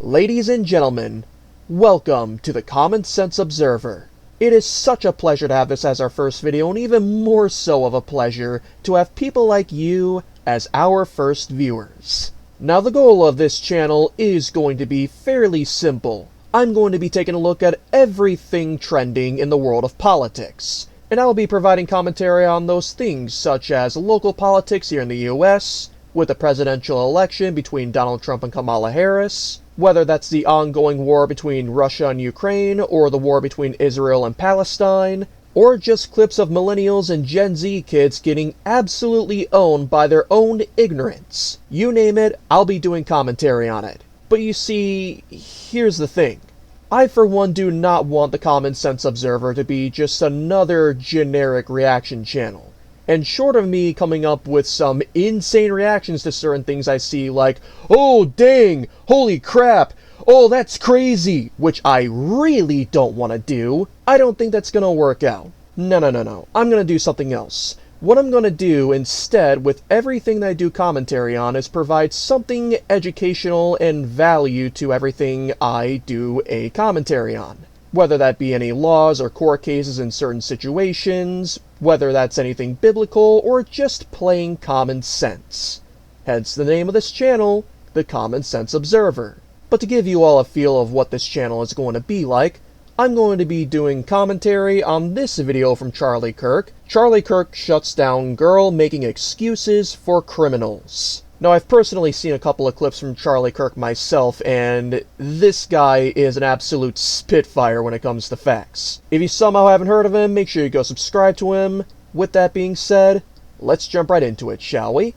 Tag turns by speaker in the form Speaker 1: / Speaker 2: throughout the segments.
Speaker 1: Ladies and gentlemen, welcome to the Common Sense Observer. It is such a pleasure to have this as our first video, and even more so of a pleasure to have people like you as our first viewers. Now, the goal of this channel is going to be fairly simple. I'm going to be taking a look at everything trending in the world of politics, and I will be providing commentary on those things such as local politics here in the US, with the presidential election between Donald Trump and Kamala Harris, whether that's the ongoing war between Russia and Ukraine, or the war between Israel and Palestine, or just clips of millennials and Gen Z kids getting absolutely owned by their own ignorance. You name it, I'll be doing commentary on it. But you see, here's the thing. I for one do not want the Common Sense Observer to be just another generic reaction channel. And short of me coming up with some insane reactions to certain things I see, like, oh dang, holy crap, oh that's crazy, which I really don't want to do, I don't think that's gonna work out. No, I'm gonna do something else. What I'm gonna do instead with everything that I do commentary on is provide something educational and value to everything I do a commentary on. Whether that be any laws or court cases in certain situations, whether that's anything biblical, or just plain common sense. Hence the name of this channel, the Common Sense Observer. But to give you all a feel of what this channel is going to be like, I'm going to be doing commentary on this video from Charlie Kirk. Charlie Kirk shuts down girl making excuses for criminals. Now, I've personally seen a couple of clips from Charlie Kirk myself, and this guy is an absolute spitfire when it comes to facts. If you somehow haven't heard of him, make sure you go subscribe to him. With that being said, let's jump right into it, shall we?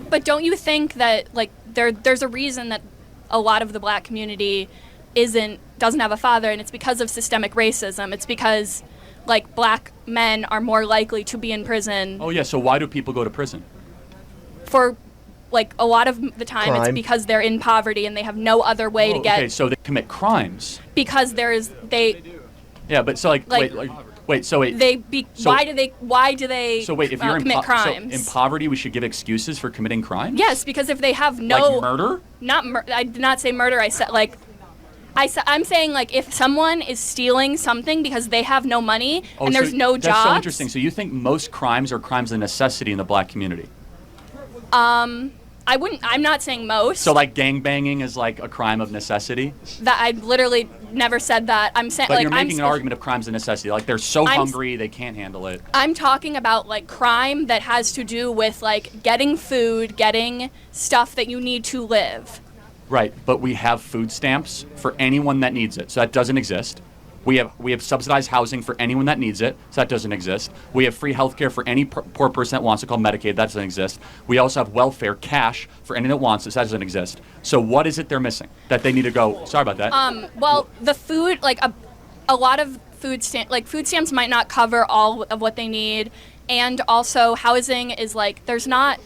Speaker 2: But don't you think that, like, there's a reason that a lot of the black community doesn't have a father, and it's because of systemic racism. It's because, like, black men are more likely to be in prison.
Speaker 3: Oh yeah, so why do people go to prison?
Speaker 2: For, like, a lot of the time,
Speaker 1: Crime.
Speaker 2: it's because they're in poverty and they have no other way to get.
Speaker 3: Okay, so they commit crimes.
Speaker 2: Because
Speaker 3: Yeah, but so wait, so wait.
Speaker 2: why do they?
Speaker 3: So wait, if you're
Speaker 2: commit crimes?
Speaker 3: So in poverty, we should give excuses for committing crimes?
Speaker 2: Yes, because if they have no.
Speaker 3: Like murder?
Speaker 2: I did not say murder. I'm saying, like, if someone is stealing something because they have no money and there's no jobs.
Speaker 3: That's so interesting. So you think most crimes are crimes of necessity in the black community?
Speaker 2: I'm not saying most.
Speaker 3: So, like, gangbanging is, like, a crime of necessity?
Speaker 2: That I literally never said that. I'm saying,
Speaker 3: but
Speaker 2: like,
Speaker 3: you're making an argument of crimes of necessity. Like, they're so hungry, they can't handle it.
Speaker 2: I'm talking about, like, crime that has to do with, like, getting food, getting stuff that you need to live.
Speaker 3: Right, but we have food stamps for anyone that needs it, so that doesn't exist. We have subsidized housing for anyone that needs it, so that doesn't exist. We have free health care for any poor person that wants it, called Medicaid, that doesn't exist. We also have welfare, cash, for anyone that wants it, so that doesn't exist. So what is it they're missing that they need to go, sorry about that.
Speaker 2: Well, the food, like, a lot of food stamps might not cover all of what they need, and also housing is, like, there's not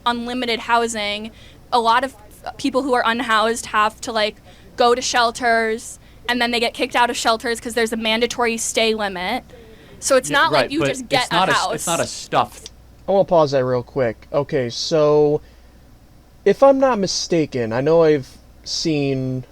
Speaker 2: unlimited housing. A lot of people who are unhoused have to, like, go to shelters, and then they get kicked out of shelters because there's a mandatory stay limit. So it's not
Speaker 3: right,
Speaker 2: like you just get a house.
Speaker 3: It's not a stuff.
Speaker 1: I want to pause that real quick. Okay, so if I'm not mistaken, I know we've seen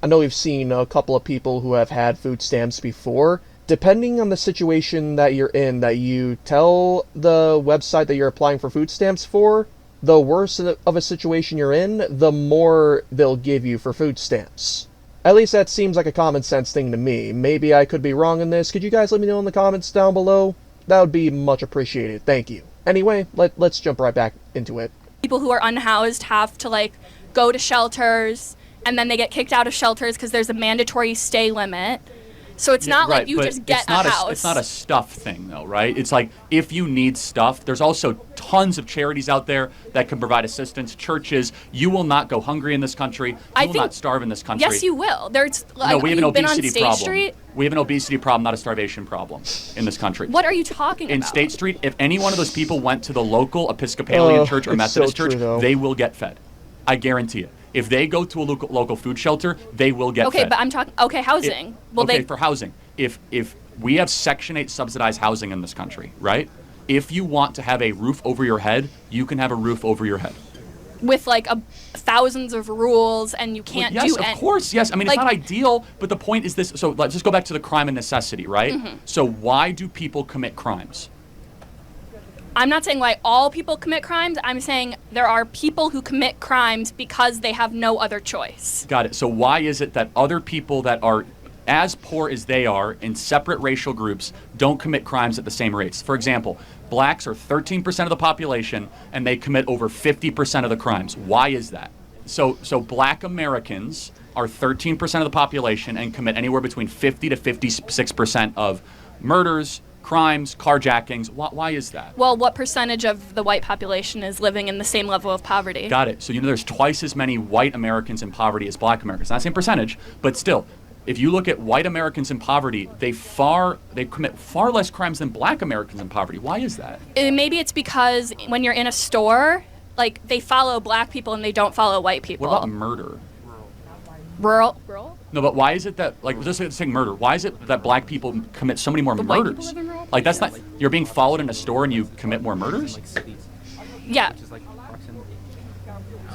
Speaker 1: a couple of people who have had food stamps before. Depending on the situation that you're in, that you tell the website that you're applying for food stamps for, the worse of a situation you're in, the more they'll give you for food stamps. At least that seems like a common sense thing to me. Maybe I could be wrong in this. Could you guys let me know in the comments down below? That would be much appreciated. Thank you. Anyway, let's jump right back into it.
Speaker 2: People who are unhoused have to, like, go to shelters, and then they get kicked out of shelters because there's a mandatory stay limit. So it's not like you just get a house.
Speaker 3: It's not a stuff thing, though, right? It's like, if you need stuff, there's also tons of charities out there that can provide assistance. Churches, you will not go hungry in this country. You will not starve in this country.
Speaker 2: Yes, you will. There's, like,
Speaker 3: no, we have an obesity problem.
Speaker 2: Street?
Speaker 3: We have an obesity problem, not a starvation problem in this country.
Speaker 2: What are you talking about?
Speaker 3: In State Street, if any one of those people went to the local Episcopalian church or Methodist church, they will get fed. I guarantee it. If they go to a local food shelter, they will get fed.
Speaker 2: Okay, but I'm talking, housing.
Speaker 3: For housing. If we have Section 8 subsidized housing in this country, right? If you want to have a roof over your head, you can have a roof over your head.
Speaker 2: with like thousands of rules, and you can't
Speaker 3: yes,
Speaker 2: do
Speaker 3: of course, yes. I mean,
Speaker 2: like,
Speaker 3: it's not ideal, but the point is this. So let's just go back to the crime and necessity, right? So why do people commit crimes?
Speaker 2: I'm not saying why all people commit crimes. I'm saying there are people who commit crimes because they have no other choice.
Speaker 3: Got it. So why is it that other people that are as poor as they are in separate racial groups don't commit crimes at the same rates? For example, blacks are 13% of the population and they commit over 50% of the crimes. Why is that? So black Americans are 13% of the population and commit anywhere between 50 to 56% of murders, crimes, carjackings. Why is that?
Speaker 2: Well, what percentage of the white population is living in the same level of poverty?
Speaker 3: Got it. So there's twice as many white Americans in poverty as black Americans. Not the same percentage, but still, if you look at white Americans in poverty, they commit far less crimes than black Americans in poverty. Why is that?
Speaker 2: Maybe it's because when you're in a store, like, they follow black people and they don't follow white people.
Speaker 3: What about murder?
Speaker 2: Rural?
Speaker 3: No, but why is it that, like, just saying murder, why is it that black people commit so many more
Speaker 2: White people
Speaker 3: murders?
Speaker 2: live in rural
Speaker 3: Like, that's not, you're being followed in a store and you commit more murders?
Speaker 2: Yeah.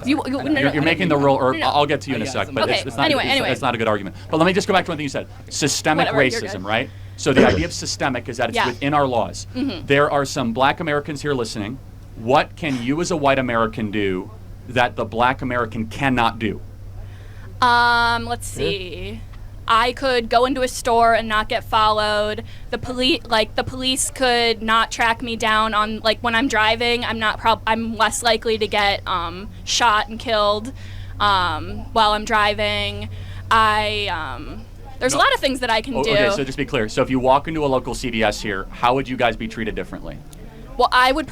Speaker 3: You're making the rule, or
Speaker 2: No.
Speaker 3: I'll get to you in a sec, but
Speaker 2: Okay,
Speaker 3: it's not,
Speaker 2: anyway.
Speaker 3: it's not a good argument. But let me just go back to one thing you said. Systemic
Speaker 2: Whatever, you're
Speaker 3: racism,
Speaker 2: good.
Speaker 3: right? So the idea of systemic is that it's
Speaker 2: Yeah.
Speaker 3: within our laws. There are some black Americans here listening. What can you as a white American do that the black American cannot do?
Speaker 2: Let's see. I could go into a store and not get followed. The police could not track me down on, like, when I'm driving. I'm less likely to get shot and killed while I'm driving. There's a lot of things that I can do.
Speaker 3: Okay, so just be clear. So if you walk into a local CVS here, how would you guys be treated differently?
Speaker 2: Well, they would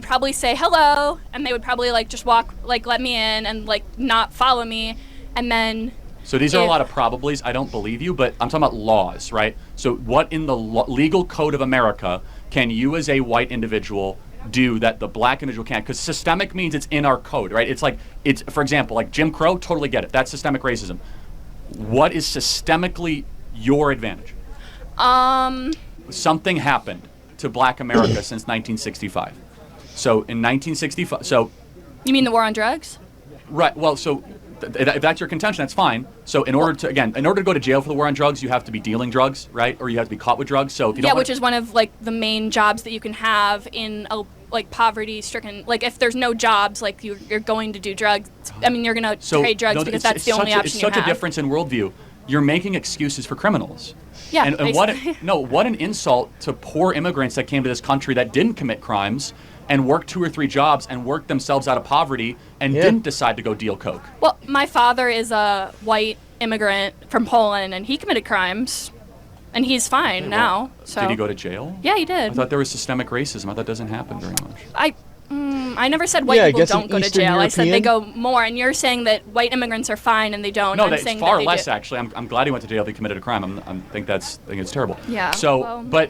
Speaker 2: probably say hello, and they would probably, like, just walk, like, let me in and, like, not follow me, and then.
Speaker 3: So these are a lot of probablys. I don't believe you, but I'm talking about laws, right? So what in the legal code of America can you as a white individual do that the black individual can't? Because systemic means it's in our code, right? It's like, for example, like Jim Crow, totally get it. That's systemic racism. What is systemically your advantage? Something happened to black America since 1965. So in 1965,
Speaker 2: You mean the war on drugs?
Speaker 3: right, well, so if that's your contention, that's fine. So in order to go to jail for the war on drugs, you have to be dealing drugs, right? Or you have to be caught with drugs. So if you don't
Speaker 2: which is one of, like, the main jobs that you can have in a, like, poverty-stricken. Like, if there's no jobs, like, you're going to do drugs. I mean, you're going to trade drugs because that's the only option
Speaker 3: It's
Speaker 2: you
Speaker 3: such
Speaker 2: have.
Speaker 3: a difference in worldview. You're making excuses for criminals.
Speaker 2: Yeah,
Speaker 3: And what an insult to poor immigrants that came to this country that didn't commit crimes and worked 2 or 3 jobs and worked themselves out of poverty and didn't decide to go deal coke.
Speaker 2: Well, my father is a white immigrant from Poland, and he committed crimes, and he's fine now. So
Speaker 3: Did he go to jail?
Speaker 2: Yeah, he did.
Speaker 3: I thought there was systemic racism. I thought that doesn't happen very much.
Speaker 2: I never said white people
Speaker 1: guess an
Speaker 2: don't go to
Speaker 1: Eastern
Speaker 2: jail. I said they go
Speaker 1: European.
Speaker 2: more, and you're saying that white immigrants are fine and they don't.
Speaker 3: No,
Speaker 2: I'm
Speaker 3: that's
Speaker 2: saying
Speaker 3: far
Speaker 2: that they
Speaker 3: less
Speaker 2: do.
Speaker 3: actually. I'm glad he went to jail if he committed a crime. I think it's terrible.
Speaker 2: Yeah,
Speaker 3: So,
Speaker 2: well.
Speaker 3: but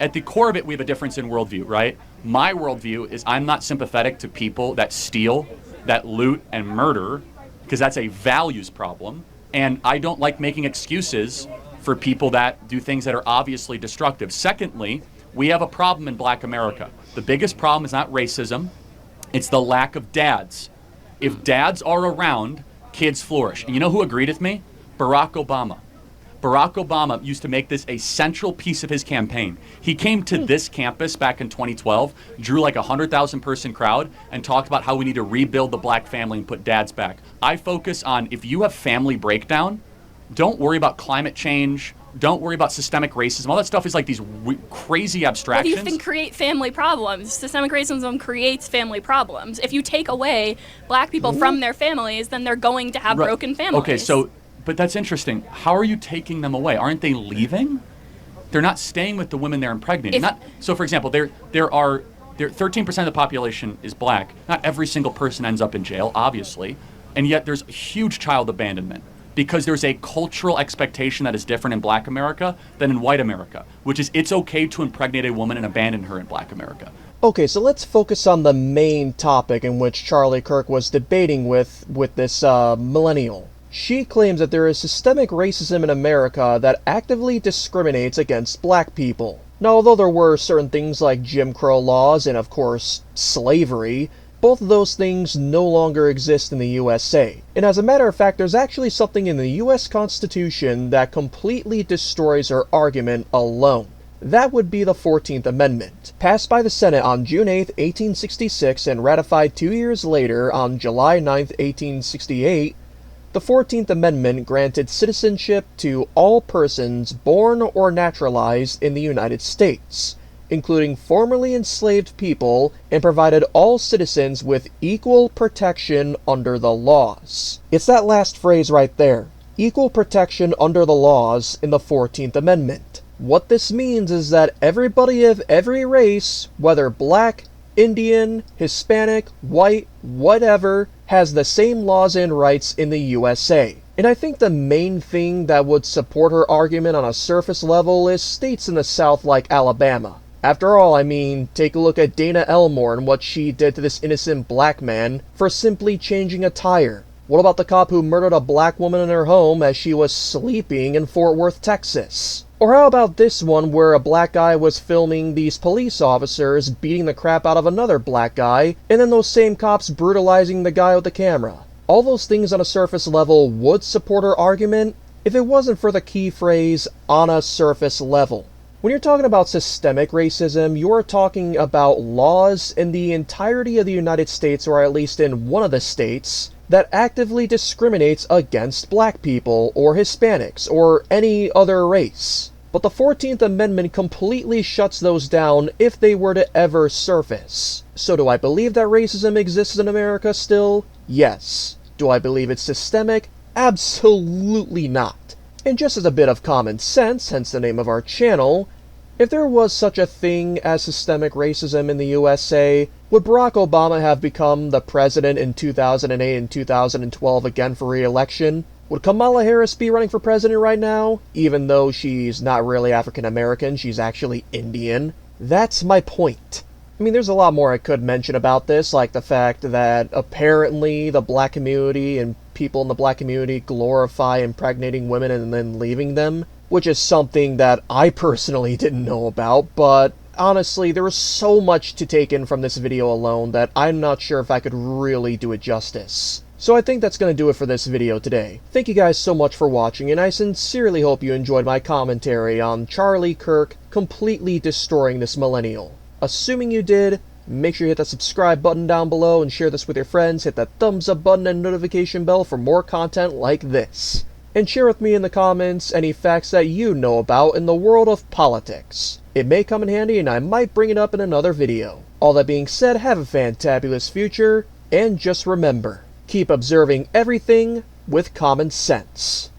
Speaker 3: at the core of it, we have a difference in worldview, right? My worldview is I'm not sympathetic to people that steal, that loot, and murder, because that's a values problem. And I don't like making excuses for people that do things that are obviously destructive. Secondly, we have a problem in black America. The biggest problem is not racism, it's the lack of dads. If dads are around, kids flourish. And you know who agreed with me? Barack Obama. Barack Obama used to make this a central piece of his campaign. He came to this campus back in 2012, drew like a 100,000 person crowd, and talked about how we need to rebuild the black family and put dads back. I focus on, if you have family breakdown, don't worry about climate change, don't worry about systemic racism. All that stuff is like these crazy abstractions.
Speaker 2: Well, you can create family problems. Systemic racism creates family problems. If you take away black people from their families, then they're going to have broken families.
Speaker 3: Okay, so, but that's interesting. How are you taking them away? Aren't they leaving? They're not staying with the women they're impregnating. So, for example, there 13% of the population is black. Not every single person ends up in jail, obviously, and yet there's huge child abandonment because there's a cultural expectation that is different in black America than in white America, which is it's okay to impregnate a woman and abandon her in black America.
Speaker 1: Okay, so let's focus on the main topic in which Charlie Kirk was debating with this millennial. She claims that there is systemic racism in America that actively discriminates against black people. Now, although there were certain things like Jim Crow laws and, of course, slavery, Both of those things no longer exist in the USA. And as a matter of fact, there's actually something in the US Constitution that completely destroys her argument alone. That would be the 14th Amendment, passed by the Senate on June 8, 1866 and ratified 2 years later on July 9, 1868. The 14th Amendment granted citizenship to all persons born or naturalized in the United States, including formerly enslaved people, and provided all citizens with equal protection under the laws. It's that last phrase right there, equal protection under the laws in the 14th Amendment. What this means is that everybody of every race, whether black, Indian, Hispanic, white, whatever, has the same laws and rights in the USA. And I think the main thing that would support her argument on a surface level is states in the South like Alabama. After all, I mean, take a look at Dana Elmore and what she did to this innocent black man for simply changing a tire. What about the cop who murdered a black woman in her home as she was sleeping in Fort Worth, Texas? Or how about this one where a black guy was filming these police officers beating the crap out of another black guy, and then those same cops brutalizing the guy with the camera? All those things on a surface level would support her argument if it wasn't for the key phrase, on a surface level. When you're talking about systemic racism, you're talking about laws in the entirety of the United States, or at least in one of the states, that actively discriminates against black people, or Hispanics, or any other race. But the 14th Amendment completely shuts those down if they were to ever surface. So do I believe that racism exists in America still? Yes. Do I believe it's systemic? Absolutely not. And just as a bit of common sense, hence the name of our channel, if there was such a thing as systemic racism in the USA, would Barack Obama have become the president in 2008 and 2012 again for re-election? Would Kamala Harris be running for president right now, even though she's not really African American, she's actually Indian? That's my point. I mean, there's a lot more I could mention about this, like the fact that apparently the black community and people in the black community glorify impregnating women and then leaving them, which is something that I personally didn't know about, but honestly, there was so much to take in from this video alone that I'm not sure if I could really do it justice. So I think that's going to do it for this video today. Thank you guys so much for watching, and I sincerely hope you enjoyed my commentary on Charlie Kirk completely destroying this millennial. Assuming you did, make sure you hit that subscribe button down below and share this with your friends, hit that thumbs up button and notification bell for more content like this. And share with me in the comments any facts that you know about in the world of politics. It may come in handy and I might bring it up in another video. All that being said, have a fantabulous future, and just remember, keep observing everything with common sense.